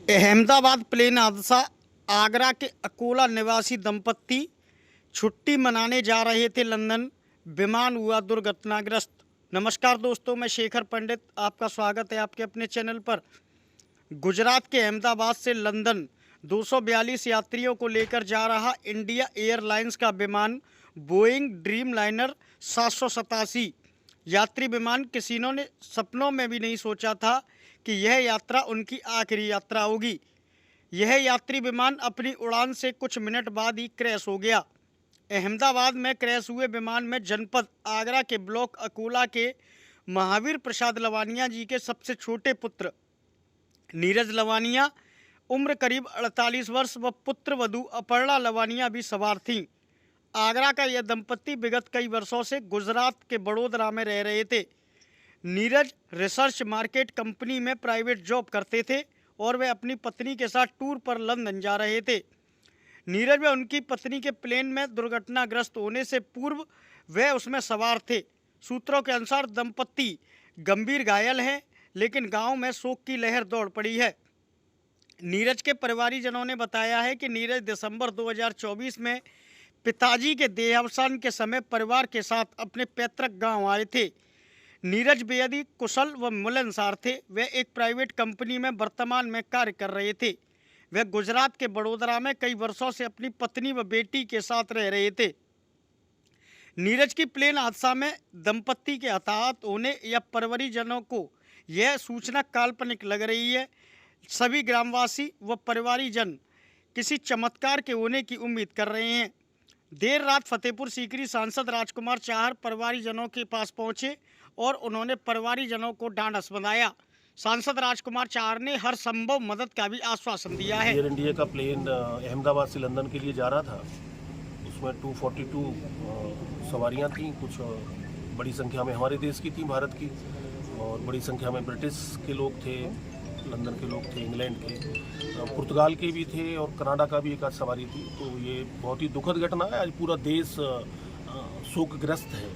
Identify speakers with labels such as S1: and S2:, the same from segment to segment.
S1: Ahmedabad plane हादसा। आगरा के अकोला निवासी दंपत्ति छुट्टी मनाने जा रहे थे लंदन, विमान हुआ दुर्घटनाग्रस्त। नमस्कार दोस्तों, मैं शेखर पंडित, आपका स्वागत है आपके अपने चैनल पर। गुजरात के अहमदाबाद से लंदन 242 यात्रियों को लेकर जा रहा इंडिया एयरलाइंस का विमान बोइंग ड्रीम लाइनर 787 यात्री विमान किसी ने सपनों में भी नहीं सोचा था कि यह यात्रा उनकी आखिरी यात्रा होगी। यह यात्री विमान अपनी उड़ान से कुछ मिनट बाद ही क्रैश हो गया। अहमदाबाद में क्रैश हुए विमान में जनपद आगरा के ब्लॉक अकोला के महावीर प्रसाद लवानिया जी के सबसे छोटे पुत्र नीरज लवानिया, उम्र करीब 48 वर्ष, व पुत्र वधू अपर्णा लवानिया भी सवार थीं। आगरा का यह दंपत्ति विगत कई वर्षों से गुजरात के बड़ोदरा में रह रहे थे। नीरज रिसर्च मार्केट कंपनी में प्राइवेट जॉब करते थे और वे अपनी पत्नी के साथ टूर पर लंदन जा रहे थे। नीरज व उनकी पत्नी के प्लेन में दुर्घटनाग्रस्त होने से पूर्व वे उसमें सवार थे। सूत्रों के अनुसार दंपत्ति गंभीर घायल हैं, लेकिन गांव में शोक की लहर दौड़ पड़ी है। नीरज के परिवारीजनों ने बताया है कि नीरज दिसंबर 2024 में पिताजी के देहावसान के समय परिवार के साथ अपने पैतृक गांव आए थे। नीरज बेहद ही कुशल व मिलनसार थे। वे एक प्राइवेट कंपनी में वर्तमान में कार्य कर रहे थे। वे गुजरात के बड़ोदरा में कई वर्षों से अपनी पत्नी व बेटी के साथ रह रहे थे। नीरज की प्लेन हादसा में दंपत्ति के हताहत होने या परिवारीजनों को यह सूचना काल्पनिक लग रही है। सभी ग्रामवासी व परिवारीजन किसी चमत्कार के होने की उम्मीद कर रहे हैं। देर रात फतेहपुर सीकरी सांसद राजकुमार चाहर परिवारीजनों के पास पहुंचे और उन्होंने परिवारीजनों को ढांढस बंधाया। सांसद राजकुमार चाहर ने हर संभव मदद का भी आश्वासन दिया है।
S2: एयर इंडिया का प्लेन अहमदाबाद से लंदन के लिए जा रहा था। उसमें 242 सवारियां थीं। कुछ बड़ी संख्या में हमारे देश की थी, भारत की, और बड़ी संख्या में ब्रिटिश के लोग थे, लंदन के लोग थे, इंग्लैंड के, पुर्तगाल के भी थे, और कनाडा का भी एक आध सवारी थी। तो ये बहुत ही दुखद घटना है। आज पूरा देश शोकग्रस्त है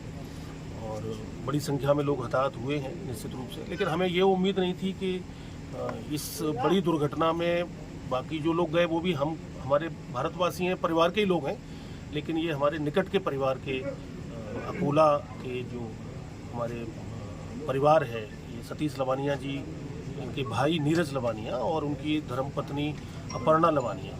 S2: और बड़ी संख्या में लोग हताहत हुए हैं निश्चित रूप से। लेकिन हमें ये उम्मीद नहीं थी कि इस बड़ी दुर्घटना में बाकी जो लोग गए वो भी हमारे भारतवासी हैं, परिवार के ही लोग हैं। लेकिन ये हमारे निकट के परिवार के अकोला के जो हमारे परिवार है, ये सतीश लवानिया जी, इनके भाई नीरज लवानिया और उनकी धर्मपत्नी अपर्णा लवानिया।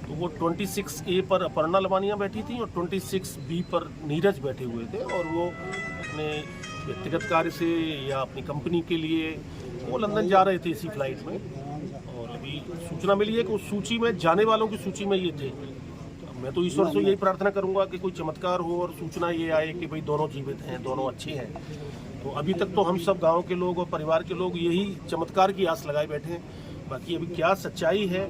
S2: तो वो 26A पर अपर्णा लवानिया बैठी थी और 26B पर नीरज बैठे हुए थे, और वो अपने व्यक्तिगत कार्य से या अपनी कंपनी के लिए वो लंदन जा रहे थे इसी फ्लाइट में। और अभी सूचना मिली है कि उस सूची में, जाने वालों की सूची में ये थे। तो मैं तो ईश्वर से यही प्रार्थना करूंगा कि कोई चमत्कार हो और सूचना ये आए कि भाई दोनों जीवित हैं, दोनों अच्छे हैं। तो अभी तक तो हम सब गाँव के लोग और परिवार के लोग यही चमत्कार की आस लगाए बैठे हैं। बाकी अभी क्या सच्चाई है,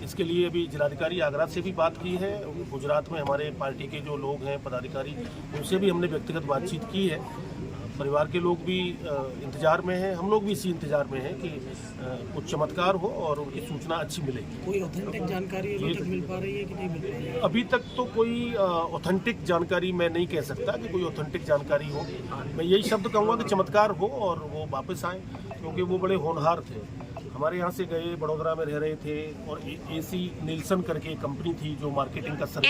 S2: इसके लिए अभी जिलाधिकारी आगरा से भी बात की है। गुजरात में हमारे पार्टी के जो लोग हैं, पदाधिकारी, उनसे भी हमने व्यक्तिगत बातचीत की है। परिवार के लोग भी इंतजार में हैं, हम लोग भी इसी इंतजार में हैं कि कुछ चमत्कार हो और उनकी सूचना अच्छी मिले।
S3: कोई ऑथेंटिक जानकारी अभी तक मिल पा रही है कि नहीं मिल पा रही है?
S2: अभी तक तो कोई ऑथेंटिक जानकारी मैं नहीं कह सकता कि कोई ऑथेंटिक जानकारी हो। मैं यही शब्द कहूँगा कि चमत्कार हो और वो वापस आए, क्योंकि वो बड़े होनहार थे। हमारे यहाँ से गए, बड़ोदरा में रह रहे थे, और AC नीलसन करके कंपनी थी जो मार्केटिंग का सर्वे